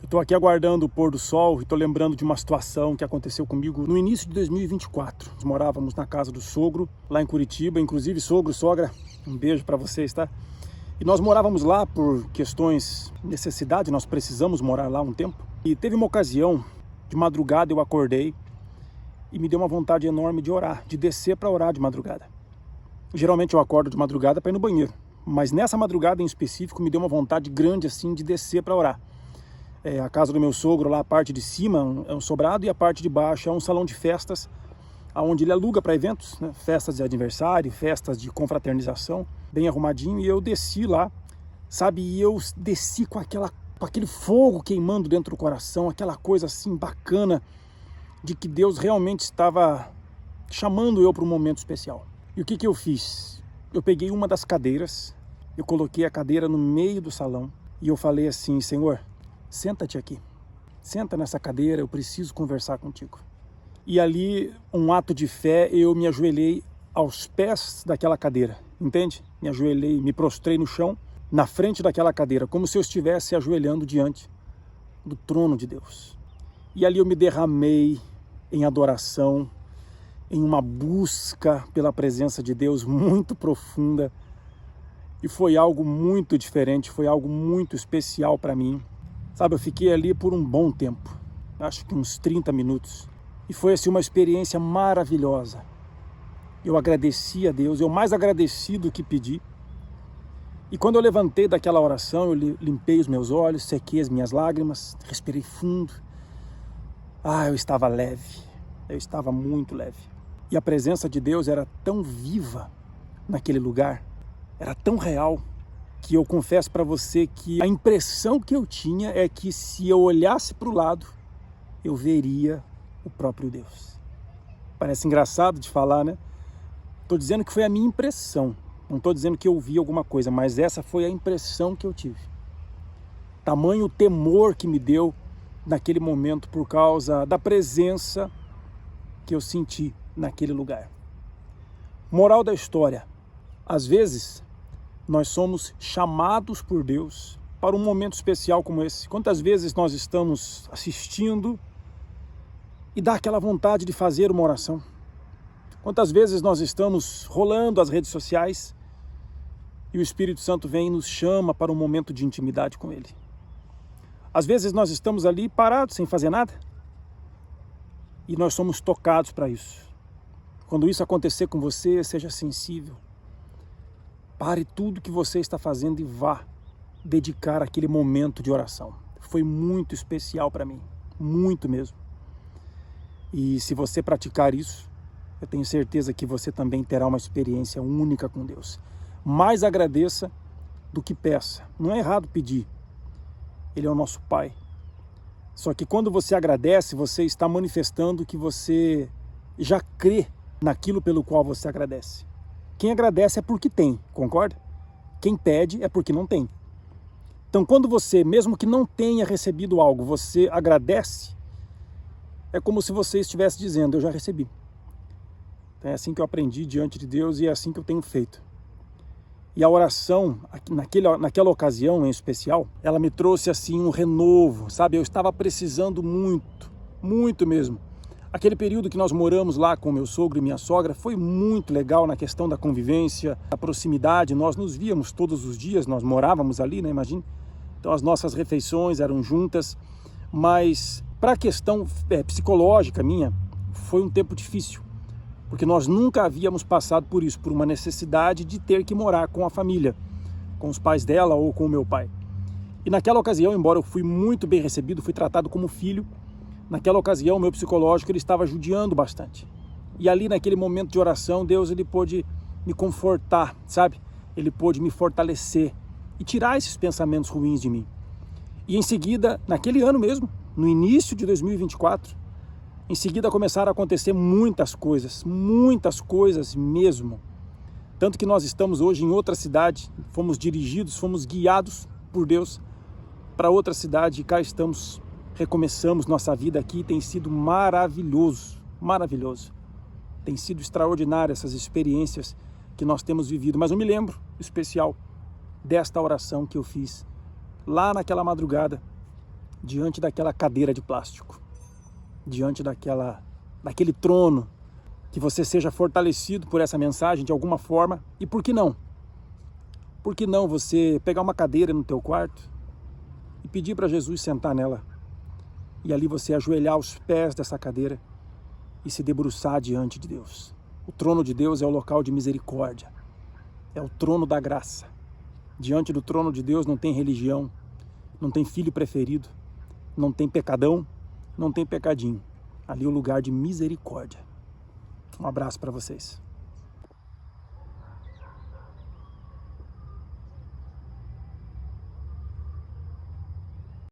Eu estou aqui aguardando o pôr do sol e estou lembrando de uma situação que aconteceu comigo no início de 2024. Nós morávamos na casa do sogro, lá em Curitiba, inclusive sogro, sogra, um beijo para vocês, tá? E nós morávamos lá por questões de necessidade, nós precisamos morar lá um tempo. E teve uma ocasião, de madrugada eu acordei e me deu uma vontade enorme de orar, de descer para orar de madrugada. Geralmente eu acordo de madrugada para ir no banheiro, mas nessa madrugada em específico me deu uma vontade grande assim de descer para orar. A casa do meu sogro, lá a parte de cima é um sobrado e a parte de baixo é um salão de festas, onde ele aluga para eventos, né? Festas de aniversário, festas de confraternização, bem arrumadinho. E eu desci lá, sabe, e eu desci com aquele fogo queimando dentro do coração, aquela coisa assim bacana de que Deus realmente estava chamando eu para um momento especial. E o que eu fiz? Eu peguei uma das cadeiras, eu coloquei a cadeira no meio do salão e eu falei assim: Senhor, senta-te aqui, senta nessa cadeira, eu preciso conversar contigo. E ali, um ato de fé, eu me ajoelhei aos pés daquela cadeira, entende? Me ajoelhei, me prostrei no chão, na frente daquela cadeira, como se eu estivesse ajoelhando diante do trono de Deus. E ali eu me derramei em adoração, em uma busca pela presença de Deus muito profunda. E foi algo muito diferente, foi algo muito especial para mim. Sabe, eu fiquei ali por um bom tempo, acho que uns 30 minutos. E foi assim uma experiência maravilhosa. Eu agradeci a Deus, eu mais agradeci do que pedi. E quando eu levantei daquela oração, eu limpei os meus olhos, sequei as minhas lágrimas, respirei fundo. Eu estava leve, eu estava muito leve. E a presença de Deus era tão viva naquele lugar, era tão real, que eu confesso para você que a impressão que eu tinha é que se eu olhasse para o lado, eu veria o próprio Deus. Parece engraçado de falar, né? Estou dizendo que foi a minha impressão, não estou dizendo que eu vi alguma coisa, mas essa foi a impressão que eu tive. Tamanho o temor que me deu naquele momento por causa da presença que eu senti naquele lugar. Moral da história: às vezes nós somos chamados por Deus para um momento especial como esse. Quantas vezes nós estamos assistindo e dá aquela vontade de fazer uma oração? Quantas vezes nós estamos rolando as redes sociais e o Espírito Santo vem e nos chama para um momento de intimidade com Ele? Às vezes nós estamos ali parados, sem fazer nada, e nós somos tocados para isso. Quando isso acontecer com você, seja sensível. Pare tudo que você está fazendo e vá dedicar aquele momento de oração. Foi muito especial para mim, muito mesmo. E se você praticar isso, eu tenho certeza que você também terá uma experiência única com Deus. Mais agradeça do que peça. Não é errado pedir. Ele é o nosso Pai. Só que quando você agradece, você está manifestando que você já crê naquilo pelo qual você agradece. Quem agradece é porque tem, concorda? Quem pede é porque não tem. Então, quando você, mesmo que não tenha recebido algo, você agradece, é como se você estivesse dizendo: eu já recebi. Então, é assim que eu aprendi diante de Deus e é assim que eu tenho feito. E a oração, naquela ocasião em especial, ela me trouxe assim um renovo, sabe? Eu estava precisando muito, muito mesmo. Aquele período que nós moramos lá com meu sogro e minha sogra foi muito legal na questão da convivência, da proximidade. Nós nos víamos todos os dias, nós morávamos ali, né? Imagine. Então as nossas refeições eram juntas, mas para a questão psicológica minha, foi um tempo difícil, porque nós nunca havíamos passado por isso, por uma necessidade de ter que morar com a família, com os pais dela ou com o meu pai. E naquela ocasião, embora eu fui muito bem recebido, fui tratado como filho, naquela ocasião, o meu psicológico ele estava judiando bastante. E ali, naquele momento de oração, Deus ele pôde me confortar, sabe? Ele pôde me fortalecer e tirar esses pensamentos ruins de mim. E em seguida, naquele ano mesmo, no início de 2024, em seguida começaram a acontecer muitas coisas mesmo. Tanto que nós estamos hoje em outra cidade, fomos dirigidos, fomos guiados por Deus para outra cidade e cá estamos. Recomeçamos nossa vida aqui, tem sido maravilhoso, maravilhoso. Tem sido extraordinário essas experiências que nós temos vivido. Mas eu me lembro, especial, desta oração que eu fiz lá naquela madrugada, diante daquela cadeira de plástico, diante daquele trono, que você seja fortalecido por essa mensagem de alguma forma. E por que não? Por que não você pegar uma cadeira no teu quarto e pedir para Jesus sentar nela? E ali você ajoelhar aos pés dessa cadeira e se debruçar diante de Deus. O trono de Deus é o local de misericórdia, é o trono da graça. Diante do trono de Deus não tem religião, não tem filho preferido, não tem pecadão, não tem pecadinho. Ali é o lugar de misericórdia. Um abraço para vocês.